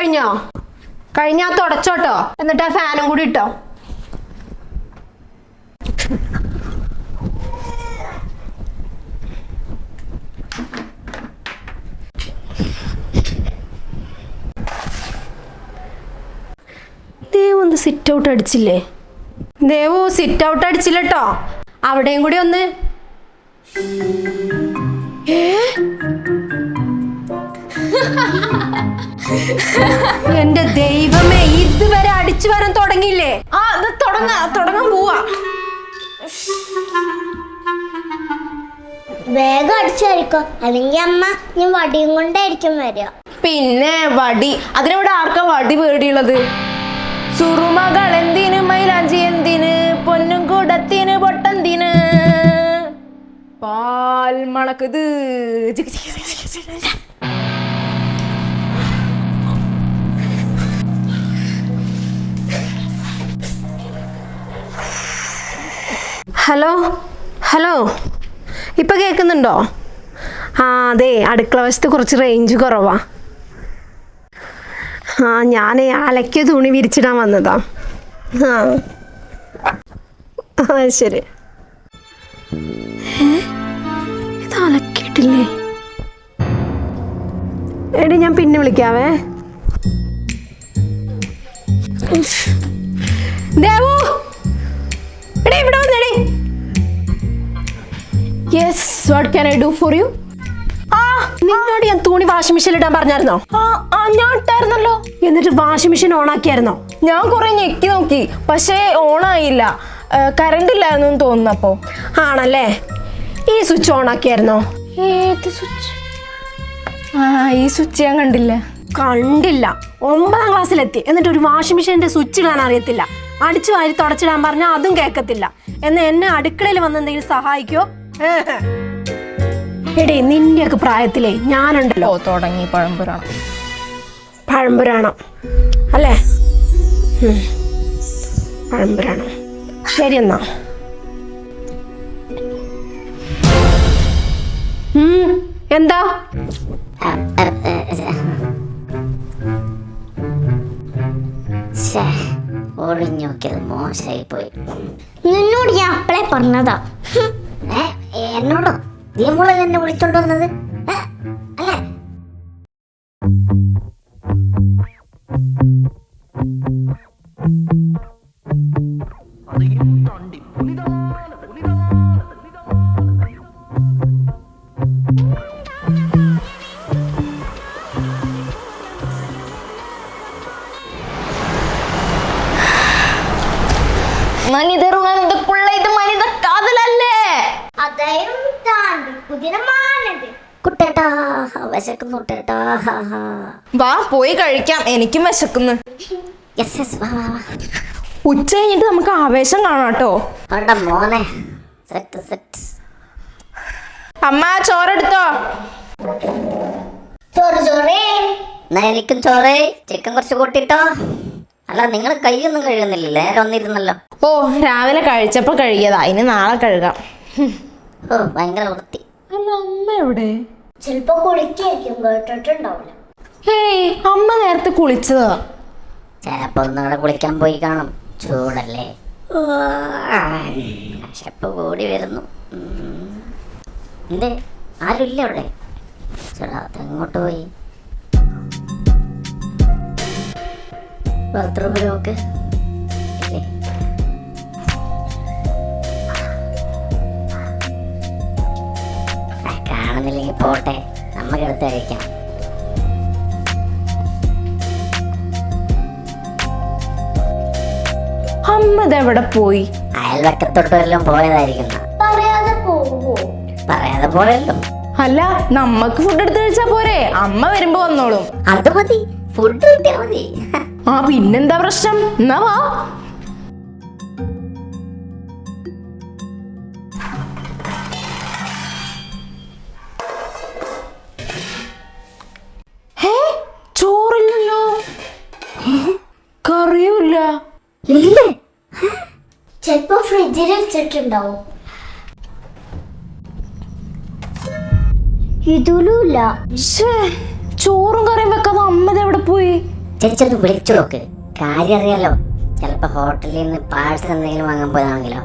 കഴിഞ്ഞോ? കഴിഞ്ഞാ തുടച്ചോട്ടോ, എന്നിട്ട് ആ ഫാനും കൂടി ഇട്ടോ. ദേവു ഒന്ന് സിറ്റ് ഔട്ട് അടിച്ചില്ലേ? ദേവു സിറ്റ് ഔട്ട് അടിച്ചില്ലട്ടോ, അവിടെയും കൂടി ഒന്ന്. എന്റെ ദൈവമേ, ഇതുവരെ അടിച്ചു വരാൻ തുടങ്ങിയില്ലേ? അത് തുടങ്ങാൻ പോവാ. വേഗം അടിച്ചായിരിക്കോ, അല്ലെങ്കിൽ അമ്മ ഞാൻ വടിയും കൊണ്ടായിരിക്കും വരിക. പിന്നെ വടി, അതിനിവിടെ ആർക്കാ വടി പേടിയുള്ളത്? സുറുമകൾ എന്തിന്, മൈലാഞ്ചി എന്തിന്, പൊന്നും കൂടത്തിന് പൊട്ടന്തിന്, പാൽ മണക്കുത്. ഹലോ ഹലോ, ഇപ്പം കേൾക്കുന്നുണ്ടോ? അതെ, അടുക്കള വശത്ത് കുറച്ച് റേഞ്ച് കുറവാ. ഞാൻ അലക്കിയ തുണി വിരിച്ചിടാൻ വന്നതാ. ശരി. ഇത് അലക്കിയിട്ടില്ലേ? എടി, ഞാൻ പിന്നെ വിളിക്കാവേ. ദേവു, എടി ഇവിടെ വന്നെടി. Yes, what can I do for you? നിന്നോട് ഞാൻ തുണി വാഷിംഗ് മെഷീനിൽ ഇടാൻ പറഞ്ഞായിരുന്നോ? ഞാൻ ഇട്ടായിരുന്നല്ലോ. എന്നിട്ട് വാഷിംഗ് മെഷീൻ ഓൺ ആക്കിയായിരുന്നോ? ഞാൻ കുറെ ഞെക്കി നോക്കി, പക്ഷേ ഓൺ ആയില്ല. കറണ്ട് ഇല്ലായിരുന്നു തോന്നുന്നപ്പോ. ആണല്ലേ? ഈ സ്വിച്ച് ഓൺ ആക്കിയായിരുന്നോ? ഏത് സ്വിച്ച്? ഈ സ്വിച്ച് ഞാൻ കണ്ടില്ല. 9ാം ക്ലാസ്സിലെത്തി, എന്നിട്ട് ഒരു വാഷിംഗ് മെഷീന്റെ സ്വിച്ച് ഇടാൻ അറിയത്തില്ല. അടിച്ചു വാരി തുടച്ചിടാൻ പറഞ്ഞാൽ അതും കേൾക്കത്തില്ല. എന്നാ എന്നെ അടുക്കളയിൽ വന്ന് എന്തെങ്കിലും സഹായിക്കോ? എടേ, നിന്റെയൊക്കെ പ്രായത്തിലേ ഞാനുണ്ടല്ലോ. തുടങ്ങി പഴംപുരാണം അല്ലേ? പഴംപുരാണം. ശരി എന്നാ. എന്താ? ഒഴിഞ്ഞോക്കിയത് മോശമായി പോയി. നിന്നോട് ഞാൻ അപ്പളെ പറഞ്ഞതാ. എന്നോടോ? ദീമോളെ എന്നെ വിളിച്ചോണ്ട് വന്നത് അല്ലേ? മനിതറുള്ള ഇത് മനിത കാതലല്ലേ? വാ, പോയി കഴിക്കാം, എനിക്കും വിശക്കുന്നു. ഉച്ച കഴിഞ്ഞിട്ട് നമുക്ക് ആവേശം കാണാട്ടോ. അമ്മ, ചോറെടുത്തോ? എനിക്കും ചോറ്, ചിക്കൻ കുറച്ച് കൂട്ടിട്ടോ. അല്ല, നിങ്ങൾ കൈയൊന്നും കഴുകുന്നില്ലല്ലേ? നേരെ വന്നിരുന്നല്ലോ. ഓ, രാവിലെ കഴിച്ചപ്പോ കഴുകിയതാ, ഇനി നാളെ കഴുകാം. ഭയങ്കര വൃത്തി. അല്ല, അമ്മ എവിടെ? ചിലപ്പോ കുളിക്കായിരിക്കും, കേട്ടിട്ടുണ്ടാവില്ല. ഹേയ്, അമ്മ നേരത്തെ കുളിച്ചതാ. ചിലപ്പോ ഒന്നുകൂടെ കുളിക്കാൻ പോയി കാണും. ചൂടല്ലേ? വിശപ്പ് കൂടി വരുന്നു. എന്തേ, ആരുമില്ല അവിടെ? ചേട്ടാ, അതെങ്ങോട്ട് പോയി? ബാത്റൂമിലൊക്കെ കാണുന്നില്ലെങ്കിൽ പോട്ടെ, നമുക്കെടുത്ത് കഴിക്കാം. അമ്മ ഇതെവിടെ പോയി? അയൽവക്കത്തോട്ട് വല്ലതും പോയതായിരിക്കും. പറയാതെ പോവോ? പറയാതെ പോയല്ലോ. അല്ല, നമ്മക്ക് ഫുഡ് എടുത്ത് കഴിച്ചാ പോരെ? അമ്മ വരുമ്പോ വന്നോളും. അത് മതി, ഫുഡ് കിട്ടിയാ മതി. പിന്നെന്താ പ്രശ്നം? എന്നാ വാ. ചോറില്ലല്ലോ, കറിയുമില്ല. ചെലപ്പോ ഫ്രിഡ്ജിൽ വെച്ചിട്ടുണ്ടാവും. ഇതിലുമില്ല. ചോറും കറിയും വെക്കാതെ അമ്മ എവിടെ പോയി? ചേച്ചി ഒന്ന് വിളിച്ചു നോക്ക്, കാര്യം അറിയാലോ. ചിലപ്പോ ഹോട്ടലിൽ നിന്ന് പാഴ്സൽ എന്തെങ്കിലും വാങ്ങാൻ പോയതാണെങ്കിലോ.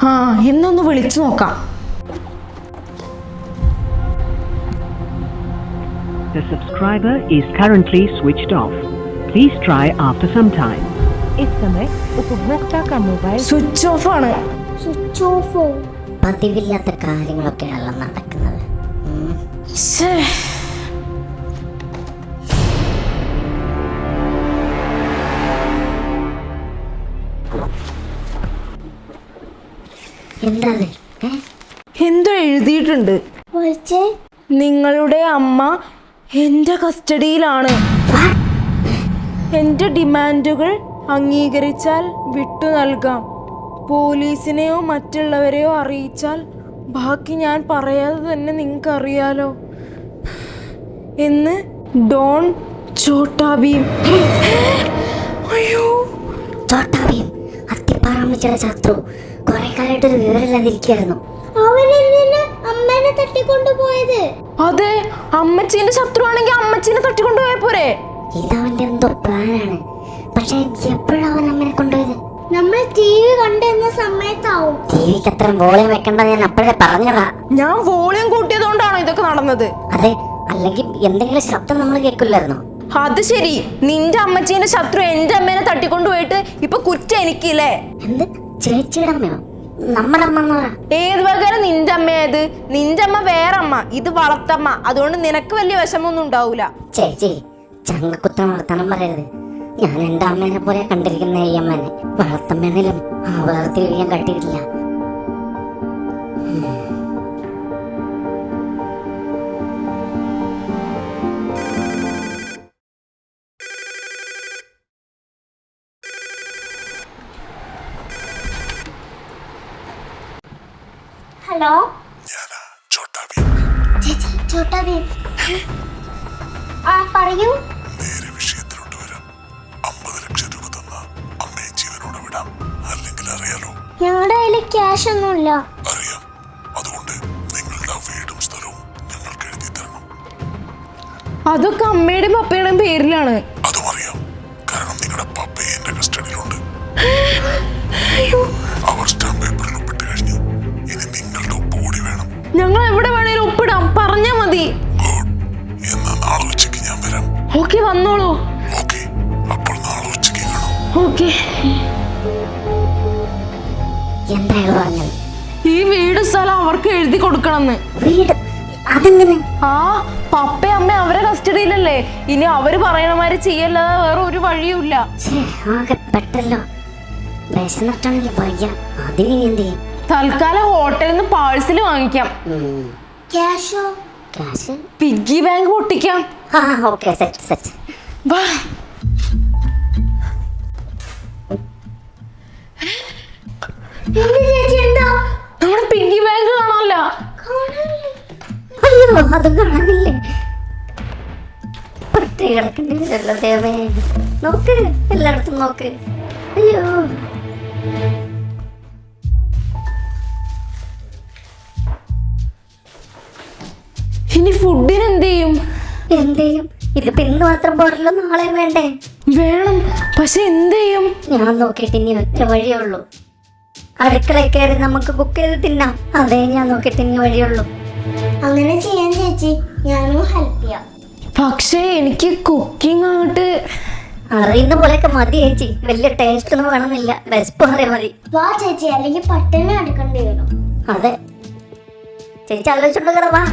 ആ എന്നൊന്ന് വിളിച്ചു നോക്കാം. The subscriber is currently switched off. Please try after some time. इस समय उपभोक्ता का मोबाइल സ്വിച്ച് ഓഫ് ആണ്. പതിവില്ലാത്ത കാര്യങ്ങളൊക്കെയാണല്ലോ നടക്കുന്നത്. ശ്ശേ. എന്താണ്? എന്തോ എഴുതിയിട്ടുണ്ട്. നിങ്ങളുടെ അമ്മ എൻ്റെ കസ്റ്റഡിയിലാണ്. എൻ്റെ ഡിമാൻഡുകൾ അംഗീകരിച്ചാൽ വിട്ടു നൽകാം. പോലീസിനെയോ മറ്റുള്ളവരെയോ അറിയിച്ചാൽ ബാക്കി ഞാൻ പറയാതെ തന്നെ നിങ്ങൾക്ക് അറിയാലോ എന്ന് ഡോൺ ചോട്ടാ ഭീം. അയ്യോ, ചോട്ടാ ഭീം അത്തിപ്പാറമ്മച്ചിയുടെ ശത്രു. കുറെ കാലമായിട്ടൊരു വിവരമില്ലാതിരിക്കായിരുന്നു. അമ്മേനെ തട്ടിക്കൊണ്ടുപോയത്. അതെ, അമ്മച്ചീന്റെ ശത്രു ആണെങ്കിൽ അമ്മച്ചീനെ തട്ടിക്കൊണ്ടുപോയ പോരെ. ഇതവന്റെ എന്തോ പ്ലാനാണ്. പക്ഷെ എപ്പോഴാ അവൻ അമ്മനെ കൊണ്ടുപോയത്? നമ്മൾ TV കണ്ടിരുന്ന സമയത്താവും. ടിവിക്ക് അത്ര വോളിയം വെക്കണ്ട, ഞാൻ അപ്പോഴേ പറഞ്ഞതാ. ഞാൻ വോളിയം കൂട്ടിയതുകൊണ്ടാണോ ഇതൊക്കെ നടന്നത്? അതെ, അല്ലെങ്കിൽ എന്തെങ്കിലും ശബ്ദം നമ്മൾ കേൾക്കില്ലായിരുന്നോ? അത് ശരി, നിന്റെ അമ്മച്ചീന്റെ ശത്രു എന്റെ അമ്മേനെ തട്ടിക്കൊണ്ടുപോയിട്ട് ഇപ്പൊ കുറ്റം എനിക്കില്ലേ? എന്ത്, ചേച്ചിയുടെ അമ്മയോ? നമ്മുടെ അമ്മ എന്ന് പറ. ഏത് പ്രകാരം നിന്റെ അമ്മയത്? നിന്റെ അമ്മ വേറെ അമ്മ, ഇത് വളർത്തമ്മ. അതുകൊണ്ട് നിനക്ക് വലിയ വിഷമൊന്നും ഉണ്ടാവൂല. ചേച്ചി ചങ്കക്കുത്തം വർത്തനം പറയരുത്. ഞാൻ എന്റെ അമ്മേനെ പോലെ കണ്ടിരിക്കുന്ന ഈ അമ്മേനെ വളർത്തമ്മേനിലും ആ വളർത്തിൽ ഞാൻ കട്ടിയിട്ടില്ല. ഹലോ ചേച്ചി, ചോട്ടാ ഭീം. ആ പറയൂ. നേരെ വിഷയത്തിലോട്ട് വരാം. 50 ലക്ഷം രൂപ തന്ന അമ്മയെ ജീവനോടെ വിടാം, അല്ലെങ്കിൽ അറിയാലോ. ഞങ്ങളുടെ കയ്യിൽ ക്യാഷ് ഒന്നുമില്ല. അറിയാം. അതുകൊണ്ട് നിങ്ങളുടെ വീടും സ്ഥലവും ഞങ്ങൾക്ക് എഴുതി തരണം. അതൊക്കെ അമ്മയുടെയും പപ്പയുടെയും പേരിലാണ്. അതും അറിയാം, കാരണം നിങ്ങളുടെ പപ്പയെ എന്റെ കസ്റ്റഡിയിലുണ്ട്. അവർ സ്റ്റാമ്പ് പേപ്പറിൽ ഒപ്പിട്ട് കഴിഞ്ഞു. ഇനി നിങ്ങളുടെ ഒപ്പ് കൂടി വേണം. ഞങ്ങൾ എവിടെ വേണേലും ഒപ്പിടാം, പറഞ്ഞാ മതി. ഗുഡ്. എന്നാ നാളെ ഉച്ചയ്ക്ക് ഞാൻ വരാം. ഓക്കെ, വന്നോളൂ. ഓക്കെ, അപ്പോൾ നാളെ ഉച്ചയ്ക്ക് കാണാം. ഓക്കെ. എന്തായാലും പറഞ്ഞത്? ഈ വീട് സ്ഥലം അവർക്ക് എഴുതി കൊടുക്കണമെന്ന്. വീട്? അതെങ്ങനെ? ആ, പപ്പയും അമ്മ അവരെ കസ്റ്റഡിയിലല്ലേ, ഇനി അവര് പറയണമാതിരി ചെയ്യല്ലാതെ വേറെ ഒരു വഴിയുമില്ല. ആകെ പെട്ടല്ലോ. വിശന്നിട്ടാണെങ്കിൽ വയ്യ, അതിന് എന്ത് ചെയ്യും? തൽക്കാലം ഹോട്ടലിൽ നിന്ന് പാഴ്സൽ വാങ്ങിക്കാം. ക്യാഷോ? ക്യാഷ്? പിഗ്ഗി ബാങ്ക് പൊട്ടിക്കാം. ആ ഓക്കെ, സെറ്റ് സെറ്റ്. വാ. ചേച്ചി എന്താ? നമ്മുടെ പിഗ്ഗി ബാങ്ക് കാണാനല്ല. അയ്യോ, അതും കാണാനില്ലേ? പട്ടി കിടക്കണ്ടല്ലോ ദേവേ. നോക്ക്, എല്ലായിടത്തും നോക്ക്. അയ്യോ, ഇനി ഫുഡിന് എന്ത് ചെയ്യും? എന്ത് ചെയ്യും? ഇതിപ്പോ ഇന്ന് മാത്രം പോരല്ലോ, നാളെ വേണ്ടേ? വേണം, പക്ഷെ എന്ത് ചെയ്യും? ഞാൻ നോക്കിയിട്ട് ഇനി ഒറ്റ വഴിയേ ഉള്ളൂ. അടുക്കളയിൽ കയറി നമുക്ക് കുക്ക് ചെയ്ത് തിന്നാം. അതേ ഞാൻ നോക്കിയിട്ട് ഇനി വഴിയുള്ളൂ. അങ്ങനെ ചെയ്യാൻ ചേച്ചി, ഞാനും ഹെൽപ്പ് ചെയ്യാം. പക്ഷേ എനിക്ക് കുക്കിംഗ് അങ്ങോട്ട് അറിയുന്ന പോലെയൊക്കെ മതി ചേച്ചി, വലിയ ടേസ്റ്റ് ഒന്നും വേണമെന്നില്ല, ബെസ്റ്റ് അറിയാൻ മതി. വാ ചേച്ചി, അല്ലെങ്കിൽ പട്ടിണി എടുക്കേണ്ടി വരും. അതെ ചേച്ചി, ആലോചിച്ചോണ്ട് വാ.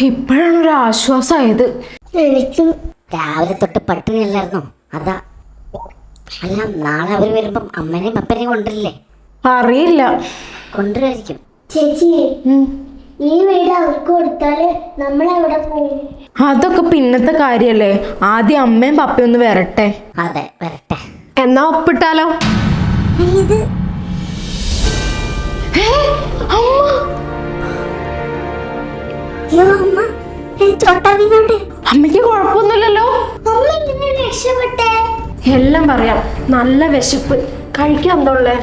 ഇപ്പോഴാണ് ഒരു ആശ്വാസമായത്. എനിക്കും രാവിലെ തൊട്ട് പട്ടിണിയല്ലായിരുന്നോ? അതാ. അല്ല, നാളെ അവർ വരുമ്പം അമ്മേനെയും അപ്പനെയും കൊണ്ടില്ലേ? അറിയില്ല. കൊണ്ടുവരായിരിക്കും. ചേച്ചി, ഈ വീട് അവർക്ക് കൊടുത്താല് നമ്മൾ എവിടെ പോകും? അതൊക്കെ പിന്നത്തെ കാര്യല്ലേ. ആദ്യം അമ്മയും പപ്പയും ഒന്ന് വരട്ടെ. അതെ, വരട്ടെ. എന്നാ ഒപ്പിട്ടാലോ? ഇത് അയ്യോ, അമ്മ, ചോട്ടാ വീണവിടെ. അമ്മയ്ക്ക് കുഴപ്പമൊന്നുമില്ലല്ലോ. അമ്മ എങ്ങനെ രക്ഷപ്പെട്ടെ? എല്ലാം പറയാം. നല്ല വിശപ്പ്, കഴിക്കാൻ എന്തോള്ളേ?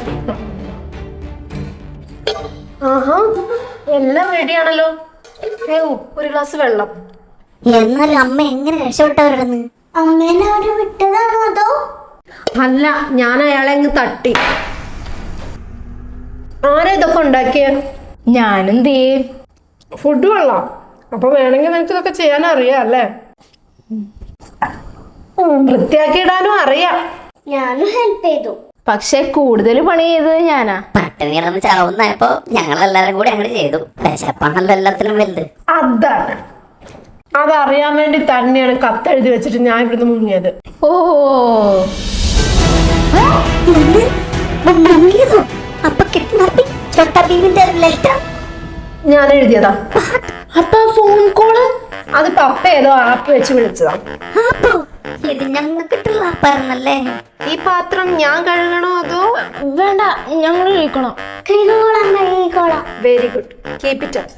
ആഹാ, എല്ലാം റെഡിയാണല്ലോ. ഒരു ഗ്ലാസ് വെള്ളം. എന്നാലും അമ്മ എങ്ങനെ രക്ഷപ്പെട്ടവരാണെന്ന്? അമ്മേനെ അവര് വിട്ടതാണോ അതോ? അല്ല, ഞാൻ അയാളെ അങ്ങ് തട്ടി. ആരാ ഇതൊക്കെ ഉണ്ടാക്കിയ? ഞാനും ദേ. ഫുഡ് കൊള്ളാം. അപ്പൊ വേണമെങ്കിൽ നിനക്ക് ഇതൊക്കെ ചെയ്യാൻ അറിയാം അല്ലേ? വൃത്തിയാക്കി ഇടാനും അറിയാം. ഞാനും ഹെൽപ്പ് ചെയ്തു. പക്ഷെ കൂടുതൽ പണി ചെയ്തത് ഞാനാ. പട്ടിണി കിടന്ന് ചാവുന്നപ്പോ ഞങ്ങളെല്ലാരും കൂടി അങ്ങനെ ചെയ്തു. വിശപ്പാണല്ലോ എല്ലാത്തിനും വലുത്. അതാണ്. അതറിയാൻ വേണ്ടി തന്നെയാണ് കത്തെഴുതി വെച്ചിട്ട് ഞാൻ ഇവിടുന്ന് മുങ്ങിയത്. ഓ, അപ്പൊ കിഡ്നാപ്പിംഗ് ചോട്ടാ ഭീമിന്റെ ലെറ്റർ ഞാൻ എഴുതിയതാ. അപ്പൊ ഫോൺ കോള്? അത് പപ്പ ഏതോ ആപ്പ് വെച്ച് വിളിച്ചതാ. അപ്പോ ഇത് ഞങ്ങൾക്കിട്ടുള്ള ആപ്പായിരുന്നല്ലേ? ഈ പാത്രം ഞാൻ കഴുകണോ അതോ? വേണ്ട, ഞങ്ങൾ കഴിക്കണം. കൈകോളാം. Very good, keep it up.